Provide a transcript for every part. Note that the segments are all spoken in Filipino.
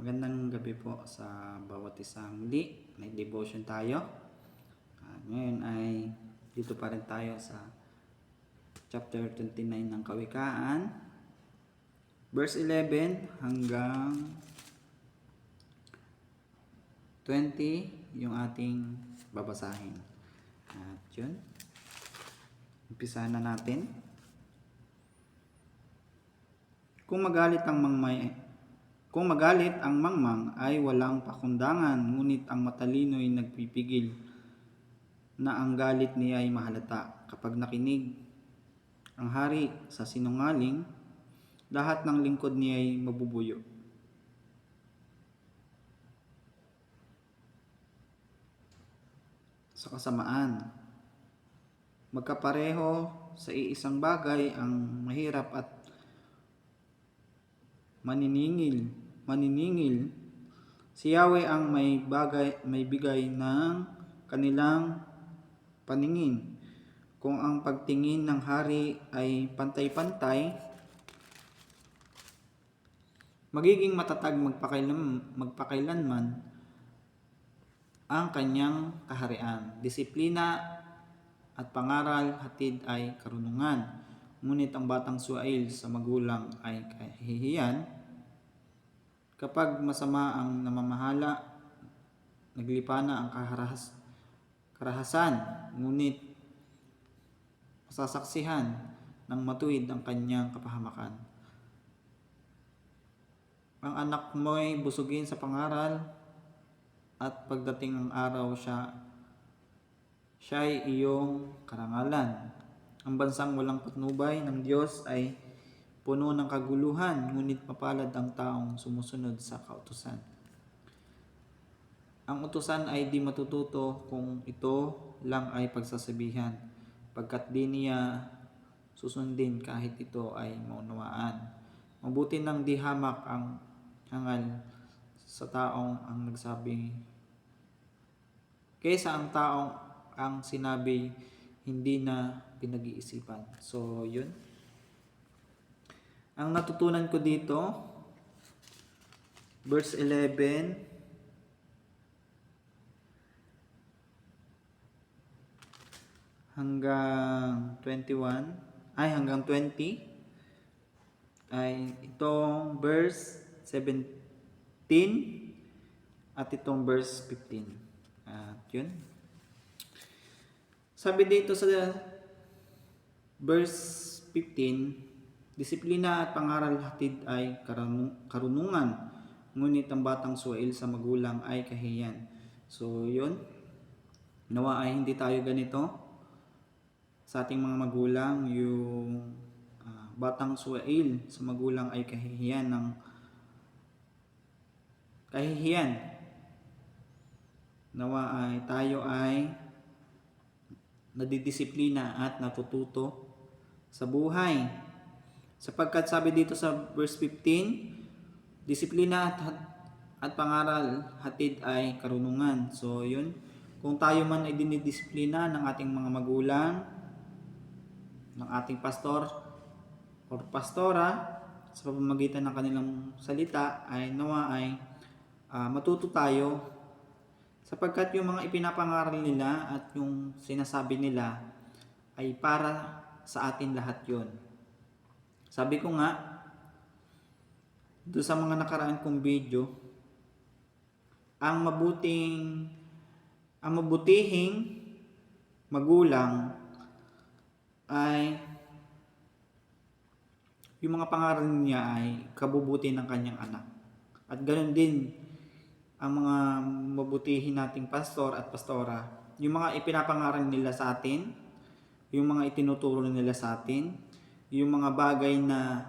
Magandang gabi po sa bawat isang muli. May devotion tayo. Ngayon ay dito pa rin tayo sa chapter 29 ng Kawikaan. Verse 11 hanggang 20 yung ating babasahin. At yun, umpisahan na natin. Kung magalit ang mangmang ay walang pakundangan, ngunit ang matalino'y nagpipigil na ang galit niya ay mahalata. Kapag nakinig ang hari sa sinungaling, lahat ng lingkod niya ay mabubuyo. Sa kasamaan, magkapareho sa iisang bagay ang mahirap at maniningil. Si Yahweh ang may bigay ng kanilang paningin. Kung ang pagtingin ng hari ay pantay-pantay, magiging matatag magpakailanman ang kanyang kaharian. Disiplina at pangaral hatid ay karunungan. Ngunit ang batang suwail sa magulang ay kahihiyan. Kapag masama ang namamahala, naglipa na ang karahasan, ngunit masasaksihan ng matuwid ang kanyang kapahamakan. Ang anak mo'y busugin sa pangaral, at pagdating ng araw siya'y iyong karangalan. Ang bansang walang patnubay ng Diyos ay puno ng kaguluhan, ngunit mapalad ang taong sumusunod sa kautusan. Ang utusan ay di matututo kung ito lang ay pagsasabihan, pagkat di niya susundin kahit ito ay maunawaan. Mabuti nang di hamak ang hangal sa taong ang nagsabi, kaysa ang taong ang sinabi hindi na pinag-iisipan. So, yun. Ang natutunan ko dito, verse 11 hanggang 20 ay itong verse 17 at itong verse 15. At yun. Sabi dito sa verse 15, disiplina at pangaral hatid ay karunungan, ngunit ang batang suwail sa magulang ay kahiyan. So, yun. Nawa ay hindi tayo ganito sa ating mga magulang. Yung batang suwail sa magulang ay kahihiyan. Nawa ay tayo ay nadidisiplina at natututo sa buhay. Sapagkat sabi dito sa verse 15, disiplina at pangaral hatid ay karunungan. So, yun. Kung tayo man ay dinidisiplina ng ating mga magulang, ng ating pastor or pastora, sa pamamagitan ng kanilang salita, ay nawa ay matuto tayo. Sapagkat yung mga ipinapangaral nila at yung sinasabi nila ay para sa atin lahat yon. Sabi ko nga, doon sa mga nakaraan kong video, ang mabutihing magulang ay yung mga pangaral niya ay kabubuti ng kanyang anak. At ganoon din ang mga mabutihin nating pastor at pastora, yung mga ipinapangaral nila sa atin, yung mga itinuturo nila sa atin, yung mga bagay na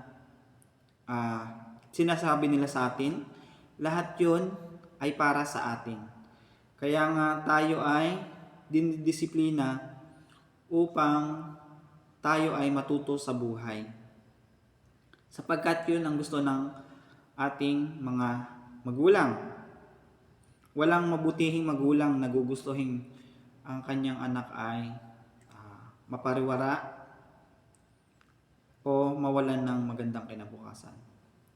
sinasabi nila sa atin, lahat yun ay para sa atin. Kaya nga tayo ay dinidisiplina upang tayo ay matuto sa buhay. Sapagkat yun ang gusto ng ating mga magulang. Walang mabutihing magulang na gugustuhin ang kanyang anak ay mapariwara o mawalan ng magandang kinabukasan.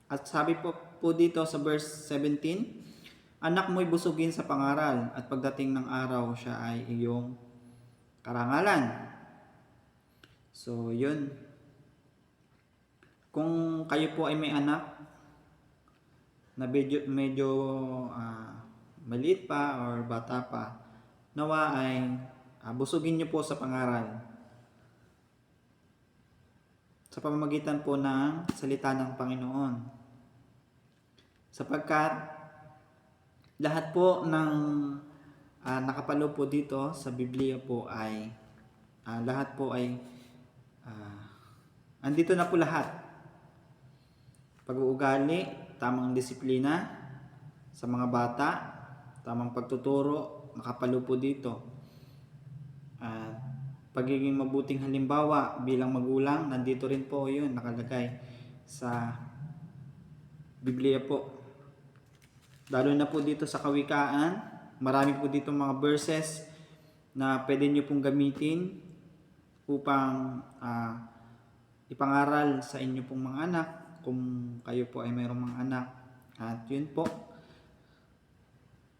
At sabi po dito sa verse 17, anak mo'y busugin sa pangaral at pagdating ng araw siya ay iyong karangalan. So, yun. Kung kayo po ay may anak na medyo maliit pa or bata pa, nawa ay busugin niyo po sa pangaral. Sa pamamagitan po ng salita ng Panginoon. Sapagkat lahat po ng nakapalo po dito sa Biblia po ay lahat po ay andito na po lahat. Pag-uugali, tamang disiplina sa mga bata, tamang pagtuturo, nakapalo po dito. Pagiging mabuting halimbawa bilang magulang, nandito rin po yun, nakalagay sa Biblia po. Lalo na po dito sa Kawikaan, marami po dito mga verses na pwede nyo pong gamitin upang ipangaral sa inyo pong mga anak kung kayo po ay mayroong mga anak. At yun po,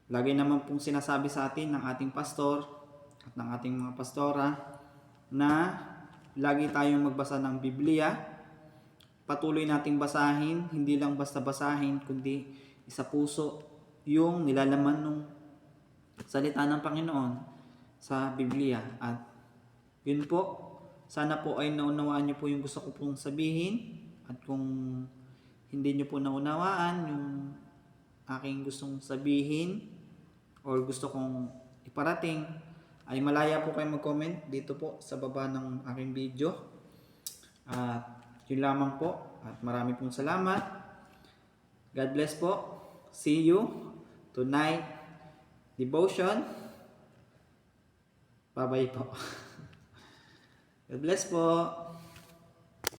lagi naman pong sinasabi sa atin ng ating pastor at ng ating mga pastora na lagi tayong magbasa ng Biblia. Patuloy nating basahin, hindi lang basta basahin, kundi isa puso yung nilalaman ng salita ng Panginoon sa Biblia. At yun po, sana po ay naunawaan nyo po yung gusto ko pong sabihin. At kung hindi nyo po naunawaan yung aking gustong sabihin or gusto kong iparating, ay malaya po kayo mag-comment dito po sa baba ng aking video. At yun lamang po. At marami pong salamat. God bless po. See you tonight devotion. Bye-bye po. God bless po.